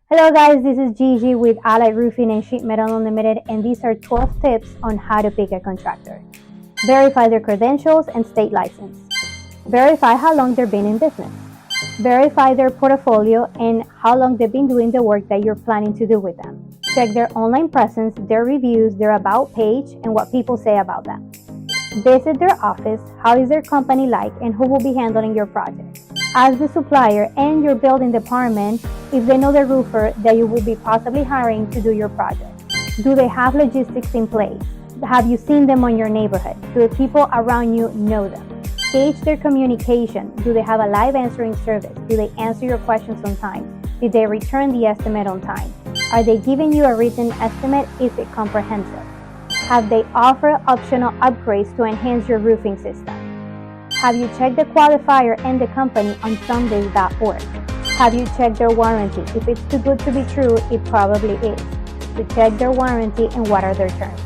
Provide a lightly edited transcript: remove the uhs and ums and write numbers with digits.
Hello guys, this is Gigi with Allied Roofing and Sheet Metal Unlimited, and these are 12 tips on how to pick a contractor. Verify their credentials and state license. Verify how long they've been in business. Verify their portfolio and how long they've been doing the work that you're planning to do with them. Check their online presence, their reviews, their about page, and what people say about them. Visit their office, how is their company like, and who will be handling your project. Ask the supplier and your building department if they know the roofer that you will be possibly hiring to do your project. Do they have logistics in place? Have you seen them on your neighborhood? Do the people around you know them? Gauge their communication. Do they have a live answering service? Do they answer your questions on time? Did they return the estimate on time? Are they giving you a written estimate? Is it comprehensive? Have they offered optional upgrades to enhance your roofing system? Have you checked the qualifier and the company on some days that work? Have you checked their warranty? If it's too good to be true, it probably is. So check their warranty and what are their terms.